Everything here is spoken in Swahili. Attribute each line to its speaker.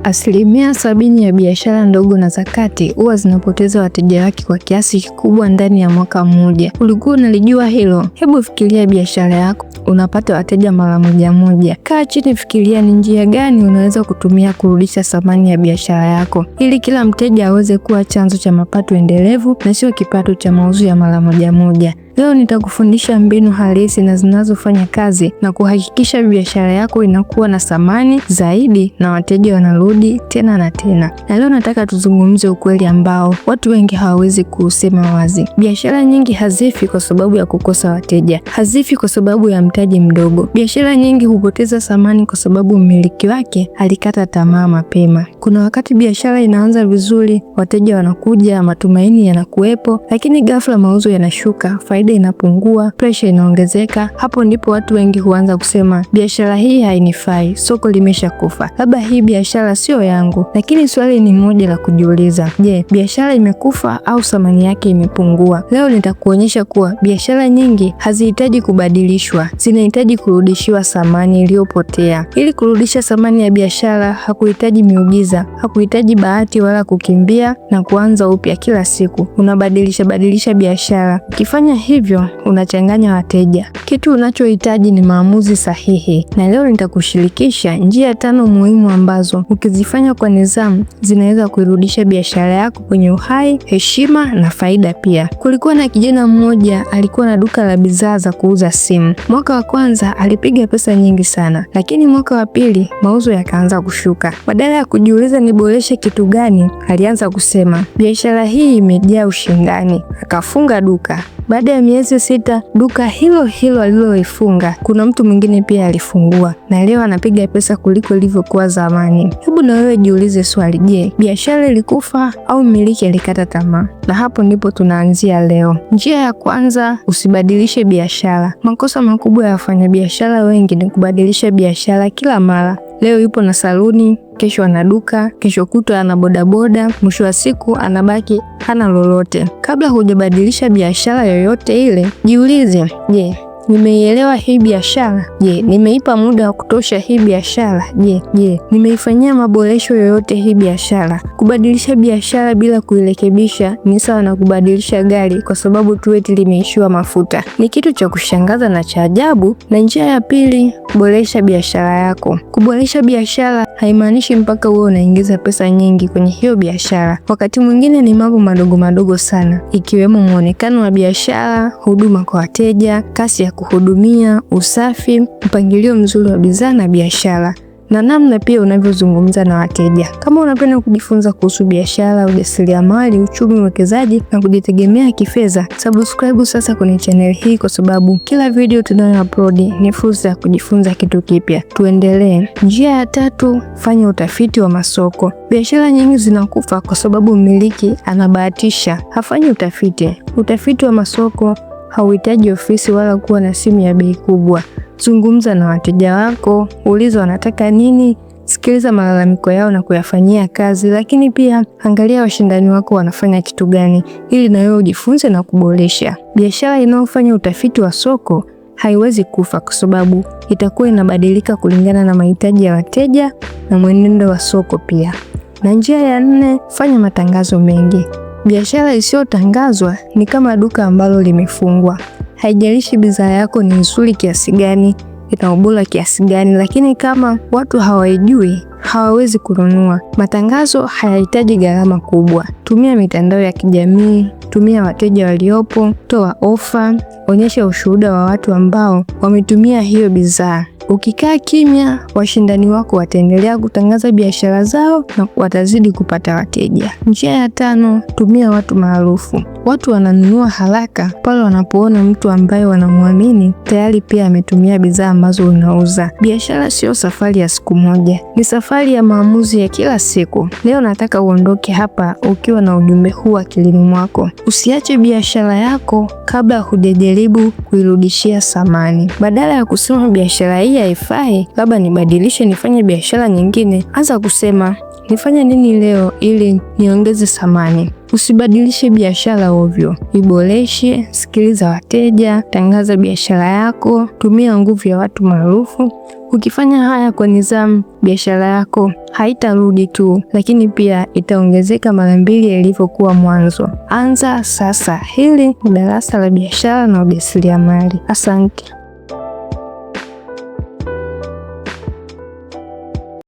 Speaker 1: 70% ya biashara ndogo na za kati huwa zinapoteza wateja wake kwa kiasi kikubwa ndani ya mwaka mmoja. Ulikuwa unalijua hilo? Hebu fikiria biashara yako unapata wateja mara moja. Kaa chini, fikiria ni njia gani unaweza kutumia kurudisha thamani ya biashara yako ili kila mteja aweze kuwa chanzo cha mapato endelevu na sio kipato cha mauzo ya mara moja. Leo nitakufundisha mbinu halisi na zinazofanya kazi na kuhakikisha biashara yako inakuwa na thamani zaidi na wateja wanarudi tena na tena. Na leo nataka tuzungumze ukweli ambao watu wengi hawawezi kuusema wazi. Biashara nyingi hazifi kwa sababu ya kukosa wateja, hazifi kwa sababu ya mtaji mdogo. Biashara nyingi hupoteza thamani kwa sababu mmiliki wake alikata tamaa mapema. Kuna wakati biashara inaanza vizuri, wateja wanakuja, matumaini yanakuwepo, lakini ghafla mauzo yanashuka, faida inapungua, pressure inaongezeka. Hapo ndipo watu wengi huanza kusema biashara hii hainifai, soko limeshakufa, labda hii biashara sio yangu. Lakini swali ni moja la kujiuliza, je, biashara imekufa au thamani yake imepungua? Leo nitakuonyesha kuwa biashara nyingi hazihitaji kubadilishwa, zinahitaji kurudishiwa thamani iliyopotea. Ili kurudisha thamani ya biashara hakuhitaji miujiza, hakuhitaji bahati wala kukimbia na kuanza upya kila siku. Unabadilisha biashara. Ukifanya hivyo unachanganya wateja. Kitu unachohitaji ni maamuzi sahihi, na leo nitakushirikisha njia 5 muhimu ambazo ukizifanya kwa nidhamu zinaweza kuirudisha biashara yako kwenye uhai, heshima na faida pia. Kulikuwa na kijana mmoja alikuwa na duka la bidhaa za kuuza simu. Mwaka wa kwanza alipiga pesa nyingi sana, lakini mwaka wa pili mauzo yakaanza kushuka. Badala ya kujiuliza niboreshe kitu gani, alianza kusema biashara hii imejaa ushindani. Akafunga duka. Baada ya miezi 6, duka hilo aliloifunga kuna mtu mwingine pia alifungua, na leo anapiga pesa kuliko ilivyokuwa zamani. Hebu na wewe jiulize swali, je, biashara ilikufa au mmiliki alikata tamaa? Na hapo ndipo tunaanzia leo. Njia ya kwanza, usibadilishe biashara. Makosa makubwa ya wafanyabiashara wengi ni kubadilisha biashara kila mara. Leo yupo na saluni, kesho ana duka, kesho kutwa ana bodaboda, mwisho wa siku anabaki hana lolote. Kabla hujabadilisha biashara yoyote ile, jiulize, je, nimeielewa hii biashara? Je, nimeipa muda wa kutosha hii biashara? Je, nimeifanyia maboresho yoyote hii biashara? Kubadilisha biashara bila kuirekebisha ni sawa na kubadilisha gari kwa sababu tu eti limeishiwa mafuta. Ni kitu cha kushangaza na cha ajabu. Na njia ya pili, boresha biashara yako. Kuboresha biashara haimaanishi mpaka uwe unaingiza pesa nyingi kwenye hiyo biashara. Wakati mwingine ni mambo madogo sana, ikiwemo muonekano wa biashara, huduma kwa wateja, kasi ya kuhudumia, usafi, mpangilio mzuri wa bidhaa na biashara, na namna pia unavyozungumza na wateja. Kama unapenda kujifunza kuhusu biashara, ujasiriamali, uchumi, uwekezaji na kujitegemea kifedha, subscribe sasa kwenye channel hii, kwa sababu kila video tunayoupload ni fursa ya kujifunza kitu kipya. Tuendelee. Njia ya 3, fanya utafiti wa masoko. Biashara nyingi zinakufa kwa sababu mmiliki anabahatisha, hafanyi utafiti. Utafiti wa masoko hauhitaji ofisi wala kuwa na simu ya bei kubwa. Zungumza na wateja wako, uliza wanataka nini, sikiliza malalamiko yao na kuyafanyia kazi, lakini pia angalia washindani wako wanafanya kitu gani ili na wewe ujifunze na kuboresha. Biashara inayofanya utafiti wa soko haiwezi kufa kwa sababu itakuwa inabadilika kulingana na mahitaji ya wateja na mwenendo wa soko pia. Na njia ya 4, fanya matangazo mengi. Biashara isiyotangazwa ni kama duka ambalo limefungwa. Haijalishi bidhaa yako ni nzuri kiasi gani, ina ubora kiasi gani, lakini kama watu hawaijui, hawawezi kununua. Matangazo hayahitaji gharama kubwa. Tumia mitandao ya kijamii, tumia wateja waliopo, toa ofa, onyesha ushuhuda wa watu ambao wametumia hiyo bidhaa. Ukikaa kimya, washindani wako wataendelea kutangaza biashara zao na watazidi kupata wateja. Njia ya 5, tumia watu maarufu. Watu wananunua haraka pale wanapoona mtu ambaye wanamwamini tayari pia ametumia bidhaa ambazo unauza. Biashara sio safari ya siku moja, ni safari ya maamuzi ya kila siku. Leo nataka uondoke hapa ukiwa na ujumbe huu akilini mwako. Usiache biashara yako kabla hujajaribu kuirudishia thamani. Badala ya kusema biashara hii haifai, labda nibadilishe nifanye biashara nyingine, anza kusema nifanye nini leo ili niongeze thamani. Usibadilishe biashara ovyo, iboreshe, sikiliza wateja, tangaza biashara yako, tumia nguvu ya watu maarufu. Ukifanya haya kwa nidhamu, biashara yako haitarudi tu, lakini pia itaongezeka mara 2 ilivyokuwa mwanzo. Anza sasa. Hili ni darasa la biashara na ujasiriamali. Asante.